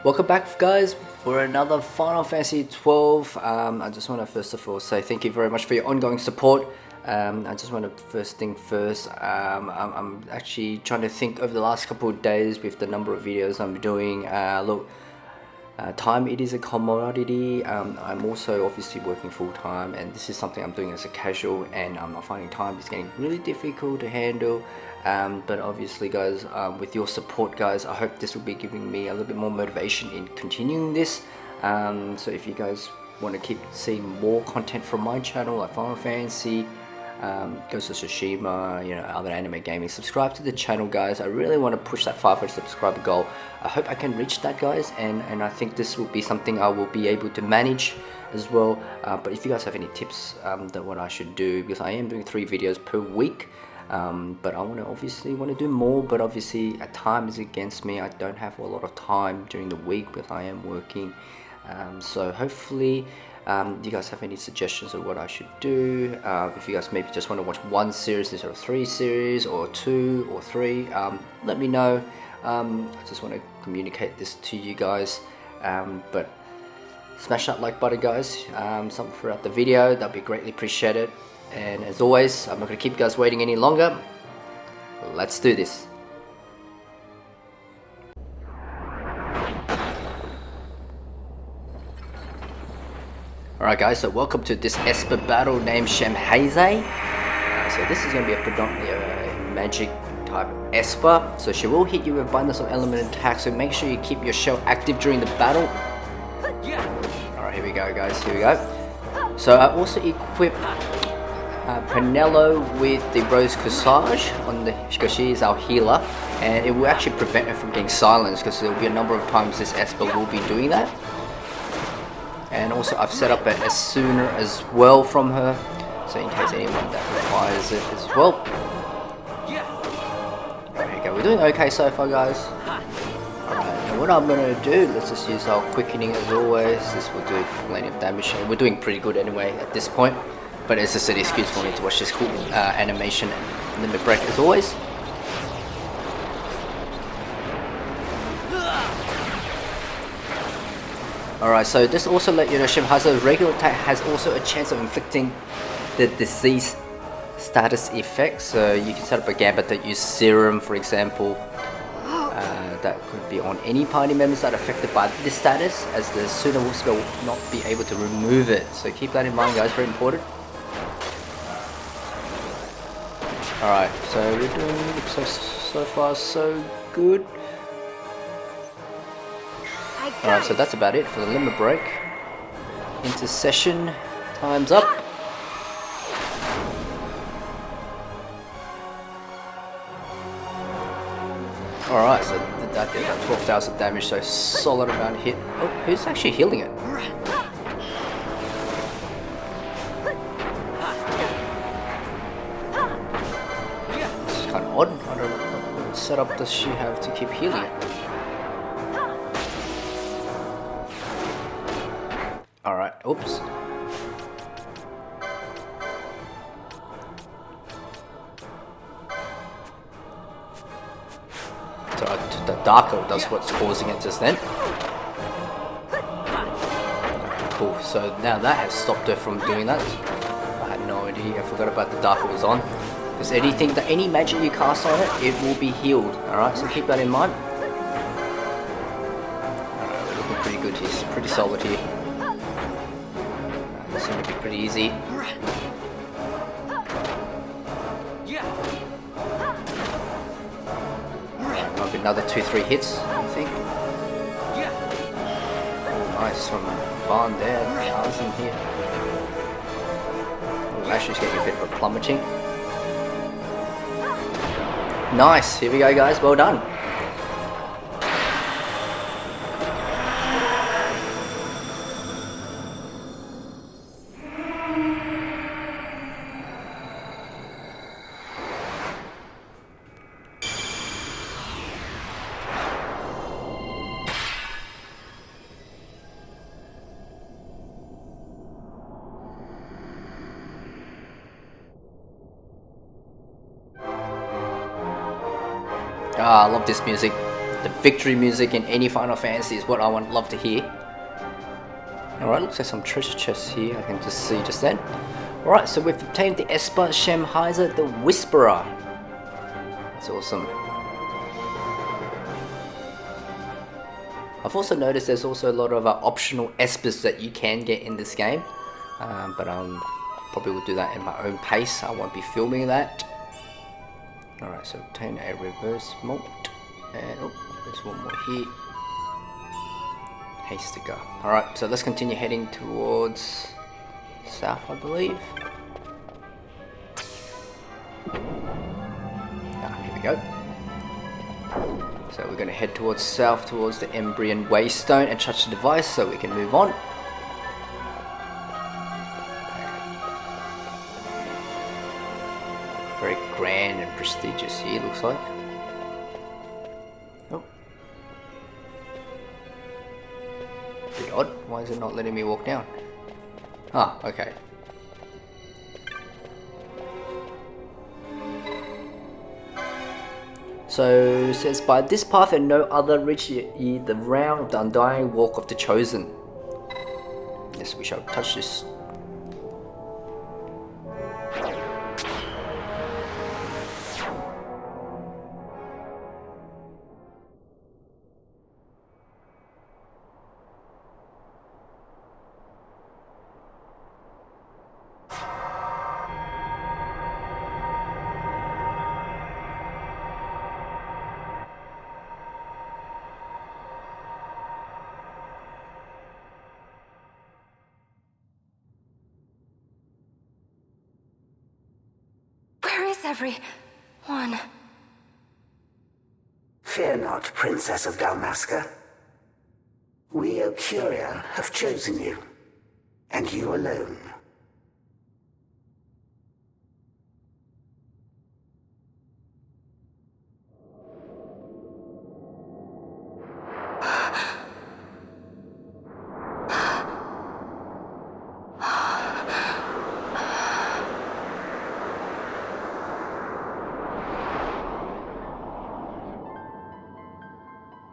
Welcome back, guys, for another Final Fantasy XII. I just want to first of all say thank you very much for your ongoing support. I just want to first thing first, I'm actually trying to think over the last couple of days with the number of videos I'm doing. Time, it is a commodity. I'm also obviously working full-time, and this is something I'm doing as a casual, and I'm not finding time is getting really difficult to handle. But obviously, guys, with your support, guys, I hope this will be giving me a little bit more motivation in continuing this. So if you guys want to keep seeing more content from my channel, like Final Fantasy, Ghost of Tsushima, you know, other anime gaming, subscribe to the channel, guys. I really want to push that 500 subscriber goal. I hope I can reach that, guys, and I think this will be something I will be able to manage as well. But if you guys have any tips that what I should do, because I am doing 3 videos per week, but I obviously want to do more, but obviously time is against me. I don't have a lot of time during the week because I am working. So hopefully you guys have any suggestions of what I should do. If you guys maybe just want to watch 1 series instead of 3 series, or 2 or 3, let me know. I just want to communicate this to you guys. But smash that like button, guys, something throughout the video, that'd be greatly appreciated. And as always, I'm not going to keep you guys waiting any longer. Let's do this. Alright, guys, so welcome to this Esper battle named Shemhazai. So this is going to be a predominantly magic type Esper. So she will hit you with abundance of element attacks, so make sure you keep your shell active during the battle. Alright, here we go, guys, here we go. So I also equip Penello with the Rose Corsage on the, because she is our healer, and it will actually prevent her from getting silenced, because there will be a number of times this Esper will be doing that. And also I've set up an Sooner as well from her, so in case anyone that requires it as well. There you go, we're doing okay so far, guys. Alright, and what I'm going to do, let's just use our quickening as always. This will do plenty of damage, and we're doing pretty good anyway at this point. But it's just an excuse for me to watch this cool animation and limit break as always. Alright, so just also let you know, Shemhazai's regular attack has also a chance of inflicting the disease status effect. So you can set up a gambit that use serum, for example. That could be on any party members that are affected by this status, as the Sooner will spell not be able to remove it. So keep that in mind, guys, very important. Alright, so we're doing so far so good. Alright, so that's about it for the limit break. Intercession, time's up. Alright, so that did about 12,000 damage, so solid amount of hit. Oh, who's actually healing it? Kind of odd. I don't know what setup does she have to keep healing it. Alright, oops. So the Darko does what's causing it just then. Cool, so now that has stopped her from doing that. I had no idea, I forgot about the Darko was on. Because any magic you cast on it, it will be healed. Alright, so keep that in mind. Alright, we're looking pretty good here, pretty solid here. This is going to be pretty easy. Might be another 2-3 hits, I think. Oh, nice from Vaan there, Tarzan here. Oh, Ashe's getting a bit of a plummeting. Nice, here we go, guys, well done. Ah, I love this music. The victory music in any Final Fantasy is what I love to hear. Alright, looks like some treasure chests here, I can just see just then. Alright, so we've obtained the Esper, Shemhazai, the Whisperer. That's awesome. I've also noticed there's also a lot of optional Espers that you can get in this game. But probably will do that in my own pace. I won't be filming that. Alright, so obtain a reverse malt. And oh, there's one more here. Haystaker. Alright, so let's continue heading towards south, I believe. Here we go. So we're going to head towards south, towards the Embrian Waystone, and touch the device so we can move on. Very grand and prestigious here, looks like. Oh. Pretty odd. Why is it not letting me walk down? Ah, okay. So it says, by this path and no other reach ye the round of the undying walk of the chosen. Yes, we shall touch this. Everyone. Fear not, Princess of Dalmasca. We, Archadia, have chosen you, and you alone.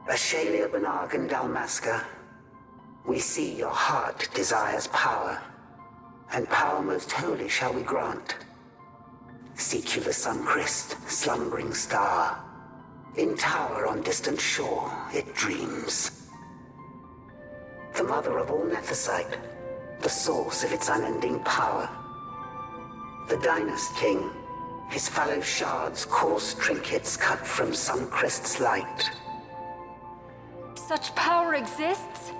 Ashe and Dalmasca, we see your heart desires power, and power most holy shall we grant. Seek you the sun-crest, slumbering star. In tower on distant shore, it dreams. The mother of all Nephesite, the source of its unending power. The Dynast King, his fallow shards, coarse trinkets cut from sun-crest's light. Such power exists?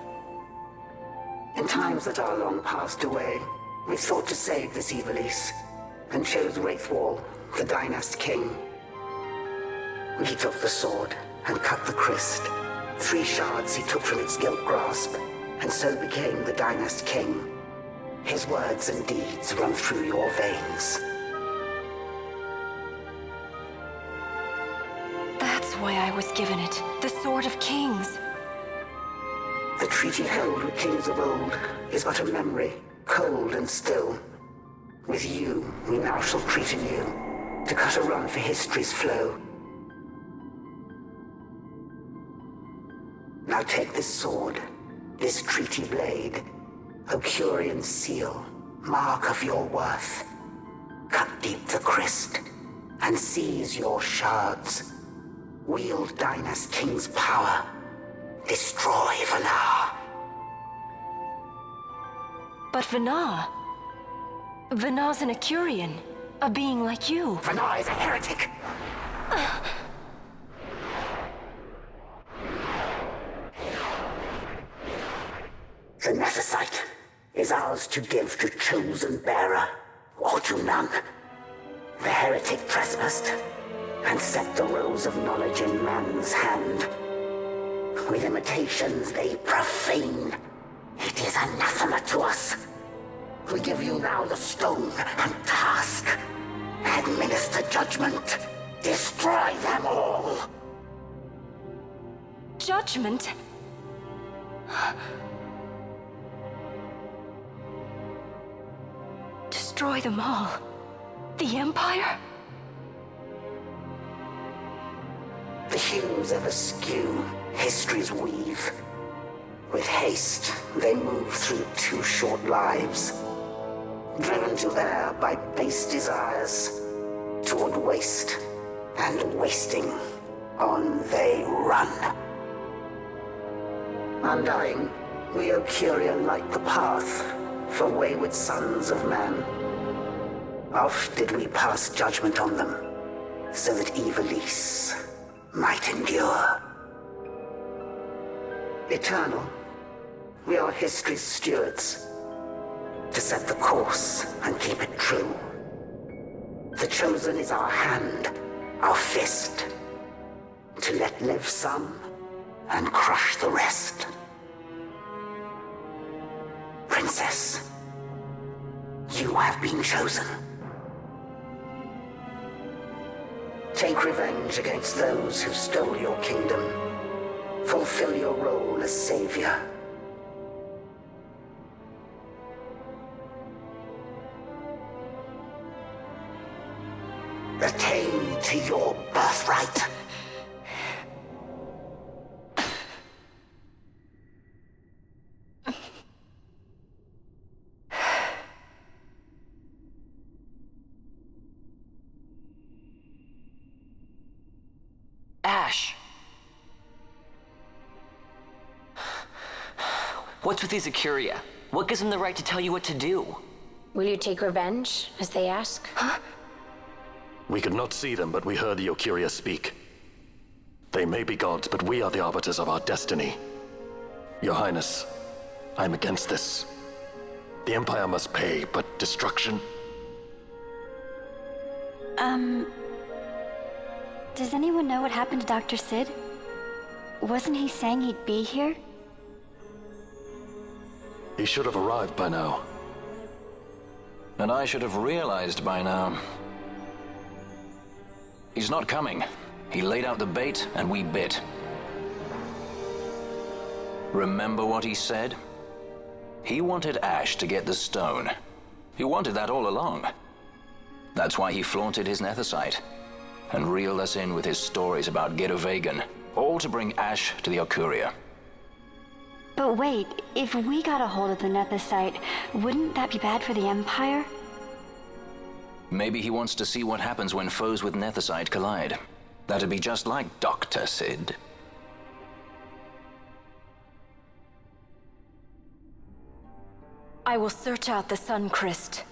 In times that are long passed away, we sought to save this Ivalice, and chose Wraithwall, the Dynast King. He took the sword, and cut the crest. 3 shards he took from its gilt grasp, and so became the Dynast King. His words and deeds run through your veins. That's why I was given it, the Sword of Kings. The treaty held with kings of old is but a memory, cold and still. With you, we now shall treat anew, to cut a run for history's flow. Now take this sword, this treaty blade, Archadian seal, mark of your worth. Cut deep the crest, and seize your shards. Wield Dynast King's power. Destroy Vaan. But Vaan? Vaan's an Archadian, a being like you. Vaan is a heretic. The Nephesite is ours to give to chosen bearer, or to none. The heretic trespassed, and set the rose of knowledge in man's hand. With imitations they profane. It is anathema to us. We give you now the stone and task. Administer judgment. Destroy them all. Judgment? Destroy them all? The Empire? The hues ever skew history's weave. With haste, they move through too short lives, driven to err by base desires, toward waste, and wasting, on they run. Undying, we Ocuria light the path for wayward sons of man. Oft did we pass judgment on them, so that Ivalice might endure. Eternal, we are history's stewards, to set the course and keep it true. The chosen is our hand, our fist, to let live some and crush the rest. Princess, you have been chosen. Take revenge against those who stole your kingdom. Fulfill your role as savior. Attain to your birthright. Ashe. What's with these Archadia? What gives them the right to tell you what to do? Will you take revenge, as they ask? Huh? We could not see them, but we heard the Archadia speak. They may be gods, but we are the arbiters of our destiny. Your Highness, I'm against this. The Empire must pay, but destruction? Does anyone know what happened to Dr. Sid? Wasn't he saying he'd be here? He should have arrived by now. And I should have realized by now. He's not coming. He laid out the bait, and we bit. Remember what he said? He wanted Ashe to get the stone. He wanted that all along. That's why he flaunted his nethicite, and reeled us in with his stories about Giruvegan, all to bring Ashe to the Archadia. But wait, if we got a hold of the nethicite, wouldn't that be bad for the Empire? Maybe he wants to see what happens when foes with nethicite collide. That'd be just like Dr. Sid. I will search out the Sun Crest.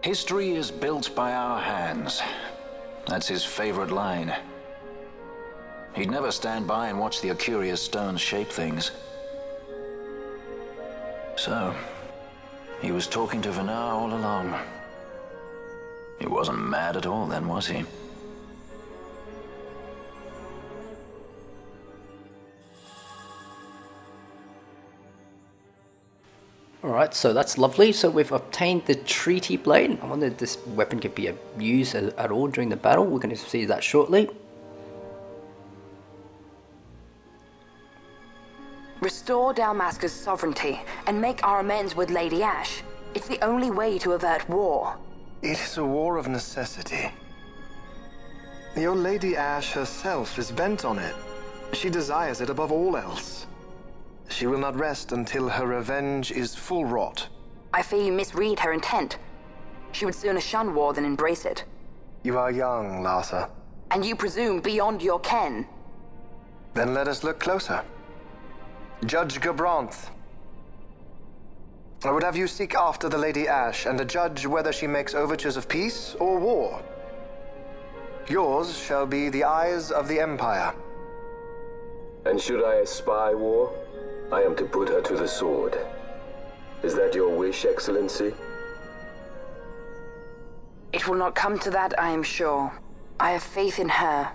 History is built by our hands. That's his favorite line. He'd never stand by and watch the Archadia's stones shape things. So, he was talking to Vaan all along. He wasn't mad at all then, was he? Alright, so that's lovely. So we've obtained the Treaty Blade. I wonder if this weapon could be used at all during the battle. We're going to see that shortly. Restore Dalmasca's sovereignty and make our amends with Lady Ashe. It's the only way to avert war. It is a war of necessity. Your Lady Ashe herself is bent on it. She desires it above all else. She will not rest until her revenge is full wrought. I fear you misread her intent. She would sooner shun war than embrace it. You are young, Larsa. And you presume beyond your ken. Then let us look closer. Judge Gabranth. I would have you seek after the Lady Ashe and judge whether she makes overtures of peace or war. Yours shall be the eyes of the Empire. And should I espy war, I am to put her to the sword. Is that your wish, Excellency? It will not come to that, I am sure. I have faith in her,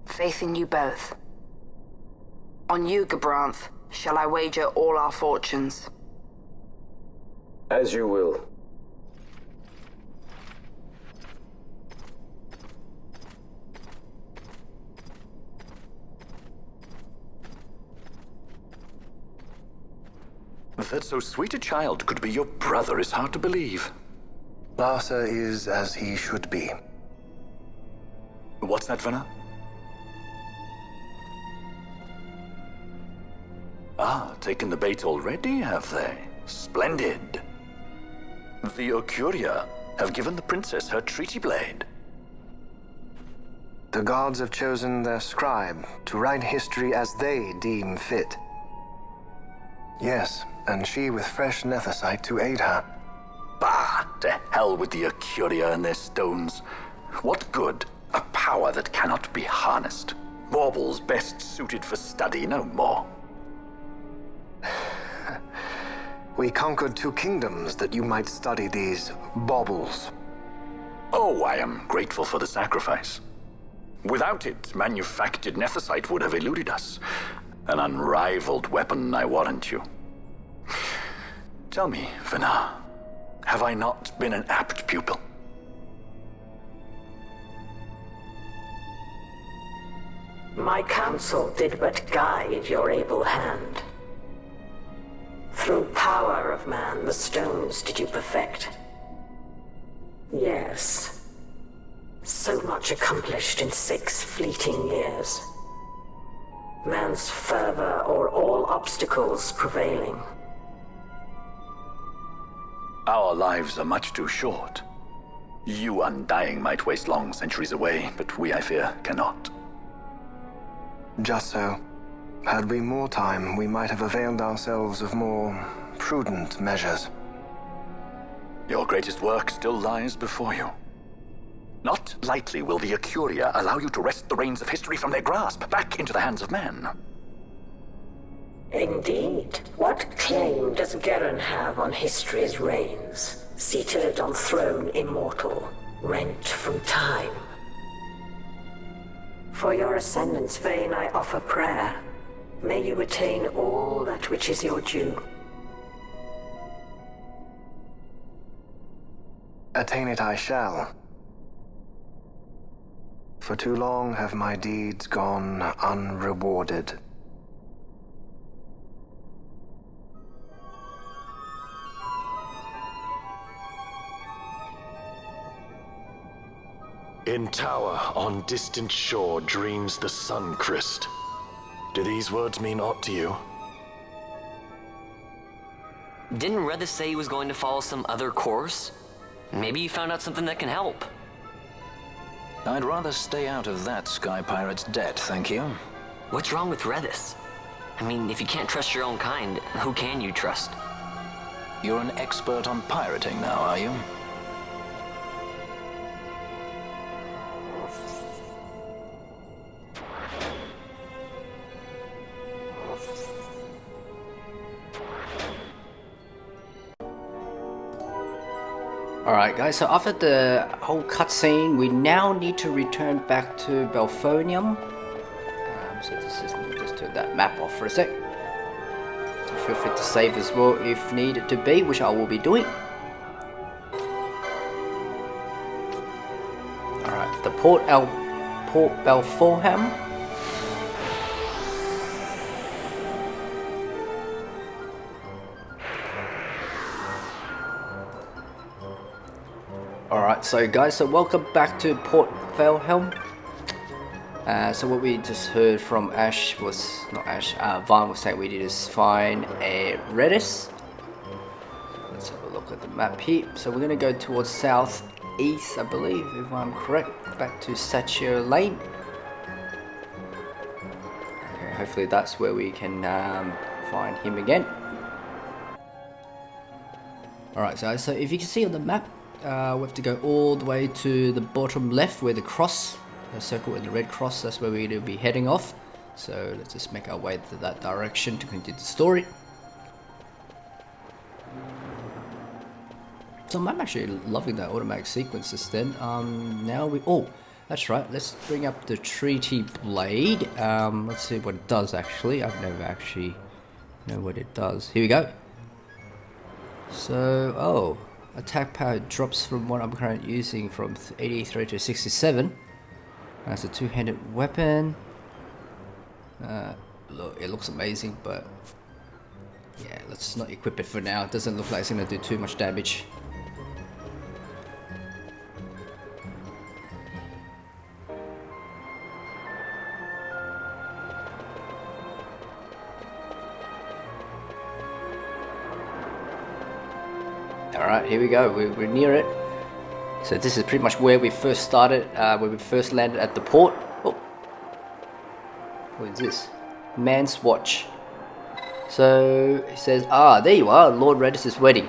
faith in you both. On you, Gabranth, shall I wager all our fortunes? As you will. That so sweet a child could be your brother is hard to believe. Larsa is as he should be. What's that, Vanna? Ah, taken the bait already, have they? Splendid. The Ocuria have given the princess her treaty blade. The gods have chosen their scribe to write history as they deem fit. Yes, and she with fresh nethicite to aid her. Bah! To hell with the Archadia and their stones. What good? A power that cannot be harnessed. Baubles best suited for study, no more. We conquered 2 kingdoms that you might study these baubles. Oh, I am grateful for the sacrifice. Without it, manufactured nethicite would have eluded us. An unrivaled weapon, I warrant you. Tell me, Vanna, have I not been an apt pupil? My counsel did but guide your able hand. Through power of man, the stones did you perfect. Yes. So much accomplished in 6 fleeting years. Man's fervor o'er all obstacles prevailing. Our lives are much too short. You undying might waste long centuries away, but we, I fear, cannot. Just so. Had we more time, we might have availed ourselves of more prudent measures. Your greatest work still lies before you. Not lightly will the Archadia allow you to wrest the reins of history from their grasp, back into the hands of men. Indeed. What claim does Geren have on history's reins? Seated on throne immortal, rent from time. For your ascendant's vein I offer prayer. May you attain all that which is your due. Attain it I shall. For too long have my deeds gone unrewarded. In tower on distant shore dreams the sun Christ. Do these words mean aught to you? Didn't Reddas say he was going to follow some other course? Maybe you found out something that can help. I'd rather stay out of that sky pirate's debt, thank you. What's wrong with Reddas? I mean, if you can't trust your own kind, who can you trust? You're an expert on pirating now, are you? Alright guys, so after the whole cutscene, we now need to return back to Balfonheim. So just turn that map off for a sec. So feel free to save as well if needed to be, which I will be doing. Alright, the Port Balfonheim. Alright, so guys, so welcome back to Port Valhelm. So what we just heard from Ashe was, not Ashe, Vaan was saying we need to find a Reddas. Let's have a look at the map here. So we're going to go towards southeast, I believe, if I'm correct, back to Satchel Lane. Okay, hopefully that's where we can find him again. Alright, so if you can see on the map, we have to go all the way to the bottom left where the cross, the circle and the red cross, that's where we're going to be heading off. So let's just make our way to that direction to continue the story. So I'm actually loving that automatic sequences then. Now we, oh, that's right, let's bring up the treaty blade. Let's see what it does actually. I've never actually know what it does. Here we go. So, oh. Attack power drops from what I'm currently using from 83 to 67. That's a two-handed weapon. Look, it looks amazing, but yeah, let's not equip it for now. It doesn't look like it's going to do too much damage. Alright, here we go. We're near it. So this is pretty much where we first started, where we first landed at the port. Oh. What is this? Man's watch. So it says, there you are, Lord Reddas' wedding.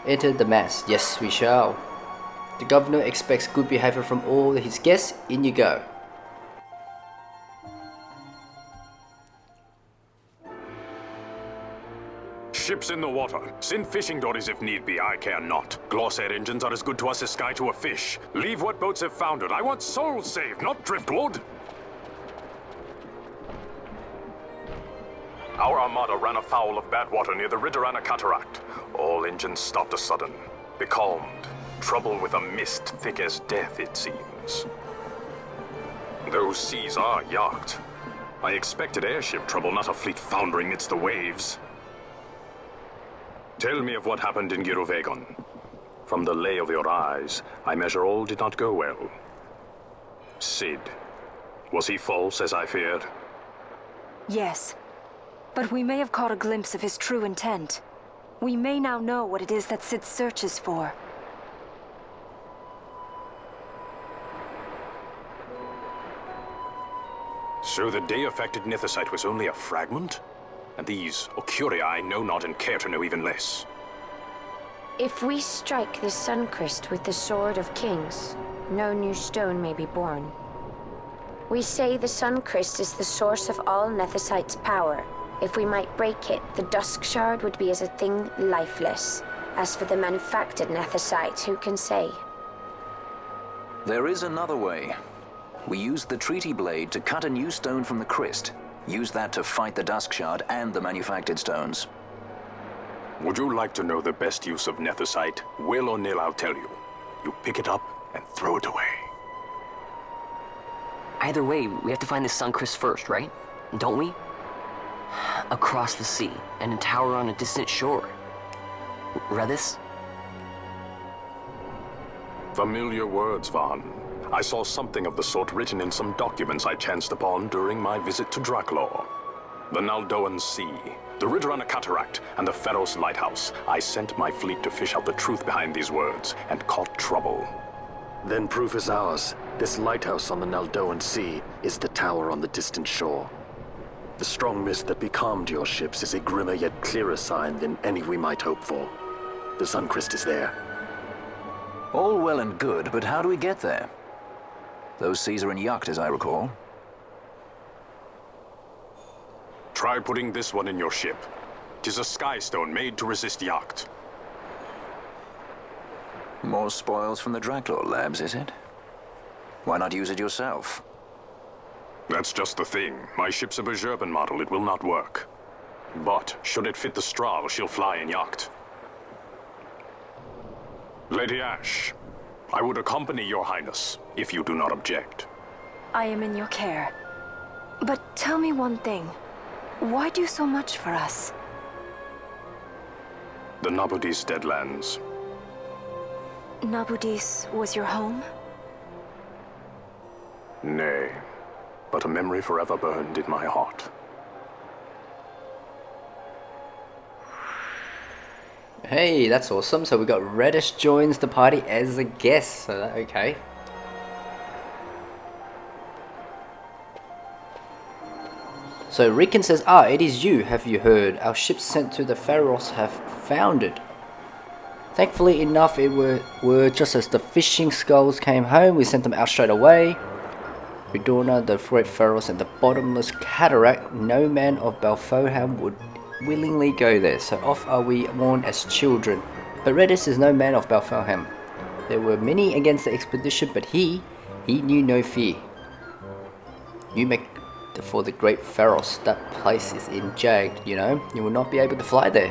Enter the mass. Yes, we shall. The governor expects good behavior from all his guests. In you go. Ships in the water. Send fishing dories if need be, I care not. Glossair engines are as good to us as sky to a fish. Leave what boats have foundered. I want souls saved, not driftwood. Our armada ran afoul of bad water near the Ridorana Cataract. All engines stopped a sudden. Becalmed. Trouble with a mist thick as death, it seems. Those seas are yacht. I expected airship trouble, not a fleet foundering midst the waves. Tell me of what happened in Giruvegan. From the lay of your eyes, I measure all did not go well. Cid. Was he false, as I feared? Yes. But we may have caught a glimpse of his true intent. We may now know what it is that Cid searches for. So the day-affected Nethicite was only a fragment? And these Ocuria I know not and care to know even less. If we strike the Suncrest with the Sword of Kings, no new stone may be born. We say the Suncrest is the source of all Nethicite's power. If we might break it, the Dusk Shard would be as a thing lifeless. As for the manufactured Nethicite, who can say? There is another way. We used the Treaty Blade to cut a new stone from the Crest. Use that to fight the Dusk Shard and the manufactured stones. Would you like to know the best use of Nethicite? Will or nil, I'll tell you. You pick it up and throw it away. Either way, we have to find the Suncrest first, right? Don't we? Across the sea, and a tower on a distant shore. Reddas? Familiar words, Vaan. I saw something of the sort written in some documents I chanced upon during my visit to Draklor. The Naldoan Sea, the Ridorana Cataract, and the Pharos Lighthouse. I sent my fleet to fish out the truth behind these words, and caught trouble. Then proof is ours. This lighthouse on the Naldoan Sea is the tower on the distant shore. The strong mist that becalmed your ships is a grimmer yet clearer sign than any we might hope for. The Suncrest is there. All well and good, but how do we get there? Those seas are in yacht, as I recall. Try putting this one in your ship. 'Tis a skystone made to resist yacht. More spoils from the Draklor labs, is it? Why not use it yourself? That's just the thing. My ship's a Bergerben model. It will not work. But, should it fit the Strahl, she'll fly in yacht. Lady Ashe, I would accompany your highness, if you do not object. I am in your care. But tell me one thing. Why do so much for us? The Nabudis Deadlands. Nabudis was your home? Nay, but a memory forever burned in my heart. Hey, that's awesome. So we got Reddas joins the party as a guest. So that, okay. So Rickon says, it is you. Have you heard? Our ships sent to the Pharos have foundered. Thankfully enough, it were just as the fishing skulls came home, we sent them out straight away. Ridorana, the Great Pharos, and the Bottomless Cataract. No man of Balfonheim would willingly go there, so off are we born as children. But Reddas is no man of Balfonheim. There were many against the expedition, but he knew no fear. You make for the Great Pharos. That place is in Jagged, you know. You will not be able to fly there.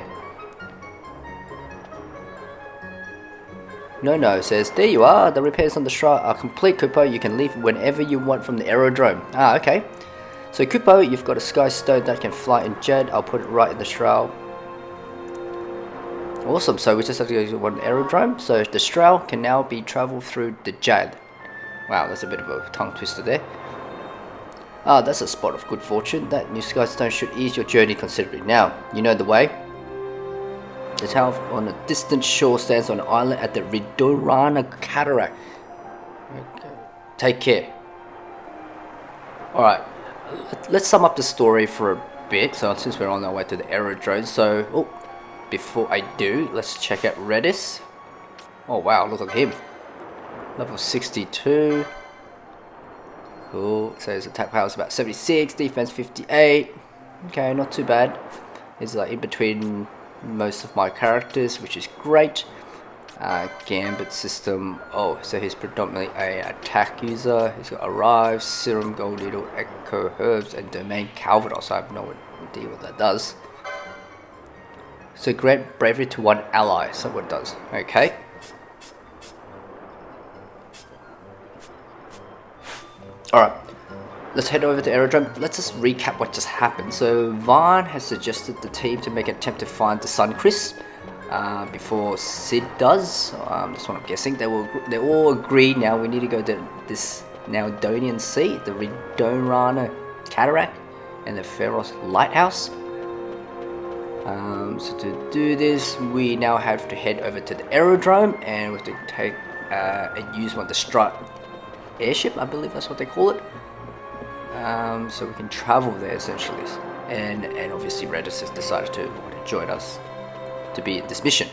No says, there you are. The repairs on the Strahl are complete, Kupo. You can leave whenever you want from the aerodrome. Okay. So Kupo, you've got a sky stone that can fly in Jed. I'll put it right in the Strahl. Awesome. So we just have to go to one aerodrome. So the Strahl can now be travelled through the Jed. Wow, that's a bit of a tongue twister there. That's a spot of good fortune. That new sky stone should ease your journey considerably. Now, you know the way. The tower on a distant shore stands on an island at the Ridorana Cataract. Okay. Take care. Alright, let's sum up the story for a bit. So since we're on our way to the aerodrome, so before I do, let's check out Reddas. Oh wow, look at him. Level 62. Cool. So his attack power is about 76, defense 58. Okay, not too bad. He's like in between most of my characters, which is great. Gambit system. Oh, so he's predominantly a attack user. He's got Arrive, Serum, Gold Needle, Echo Herbs, and Domain Calvados. I have no idea what that does. So grant bravery to one ally. So what it does? Okay. Alright, let's head over to aerodrome. Let's just recap what just happened. So Vaan has suggested the team to make an attempt to find the Sun Crisp before Sid does. That's what I'm guessing. They all agree now we need to go to this Naldonian Sea, the Ridorana Cataract, and the Pharos Lighthouse. So to do this, we now have to head over to the aerodrome, and we have to take and use one of the strut airship, I believe that's what they call it. So we can travel there essentially, and obviously Reddas has decided to join us to be in this mission.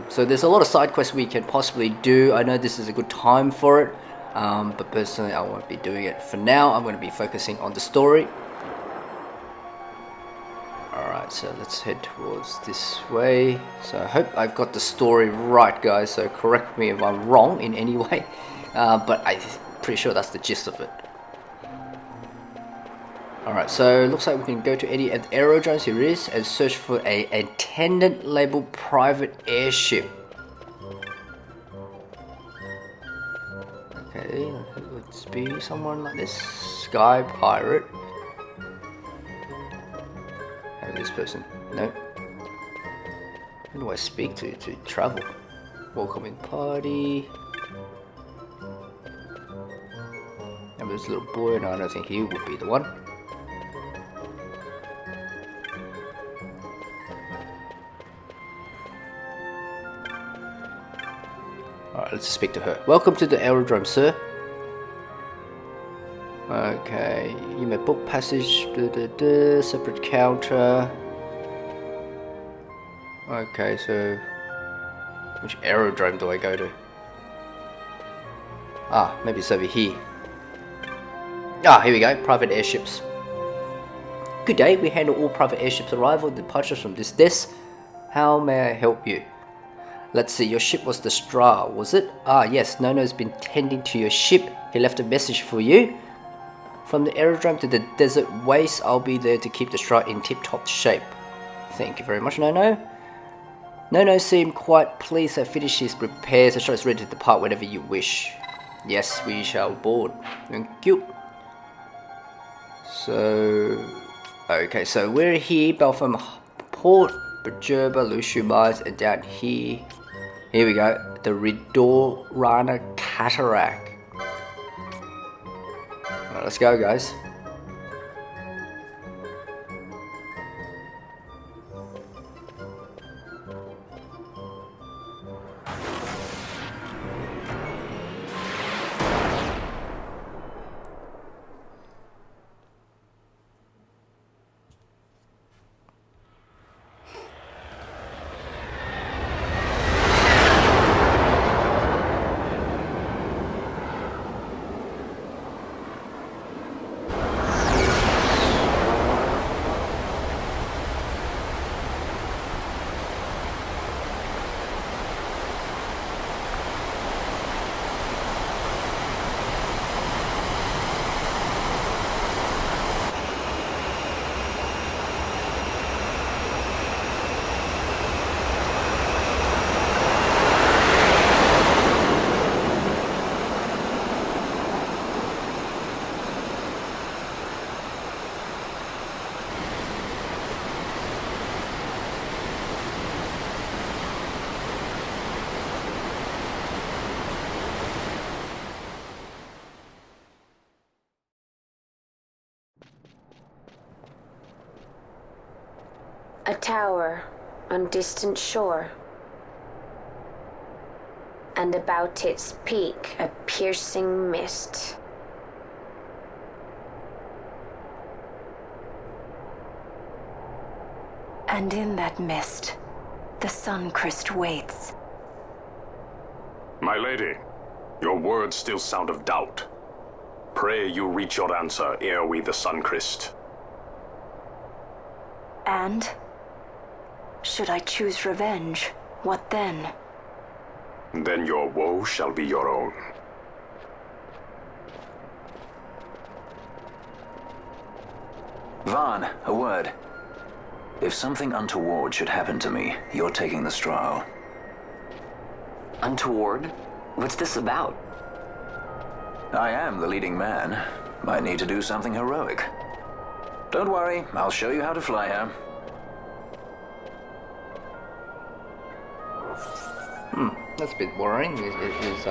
So there's a lot of side quests we can possibly do. I know this is a good time for it, but personally I won't be doing it for now. I'm going to be focusing on the story. Alright, so let's head towards this way. So I hope I've got the story right, guys, so correct me if I'm wrong in any way. But I'm pretty sure that's the gist of it. Alright, so it looks like we can go to any of the aerodromes, here it is, and search for a attendant labeled private airship. Okay, let's be someone like this. Sky pirate. How this person? No. Who do I speak to travel? Welcoming party. And this little boy, no, I don't think he would be the one. Alright, let's speak to her. Welcome to the aerodrome, sir. Okay, you may book passage, separate counter. Okay, so which aerodrome do I go to? Ah, maybe it's over here. Ah, here we go, private airships. Good day, we handle all private airships arrival and departures from this desk. How may I help you? Let's see, your ship was the Stra, was it? Ah, yes, Nono's been tending to your ship. He left a message for you. From the aerodrome to the desert waste, I'll be there to keep the Stra in tip-top shape. Thank you very much, Nono. Nono seemed quite pleased to finish his repairs. The Stra is ready to depart whenever you wish. Yes, we shall board. Thank you. So, okay, so we're here, Balfonheim Port, Bergerba, Luciu Mines, and down here we go, the Ridorana Cataract. Alright, let's go, guys. A tower, on distant shore. And about its peak, a piercing mist. And in that mist, the Sunchrist waits. My lady, your words still sound of doubt. Pray you reach your answer ere we the Sunchrist. And? Should I choose revenge, what then? Then your woe shall be your own. Vaan, a word. If something untoward should happen to me, you're taking the straw. Untoward? What's this about? I am the leading man. Might need to do something heroic. Don't worry, I'll show you how to fly her. That's a bit worrying. It's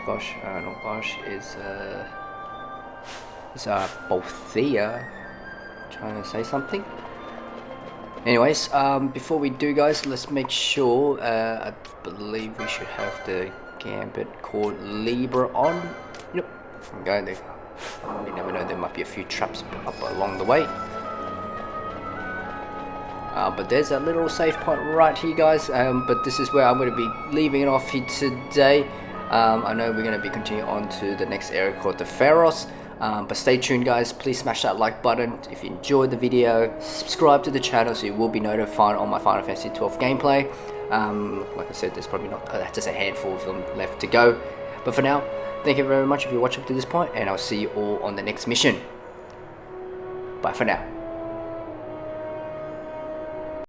Bosch, not Bosch, it's Balthea trying to say something. Anyways, before we do, guys, let's make sure, I believe we should have the gambit called Libra on. Yep, okay, there. You never know, there might be a few traps up along the way. But there's a little safe point right here, guys, but this is where I'm going to be leaving it off here today. I know we're going to be continuing on to the next area called the Pharos, but stay tuned, guys. Please smash that like button if you enjoyed the video. Subscribe to the channel so you will be notified on my Final Fantasy XII gameplay. Like I said, there's probably not just a handful of them left to go, but for now, thank you very much if you watched up to this point, and I'll see you all on the next mission. Bye for now.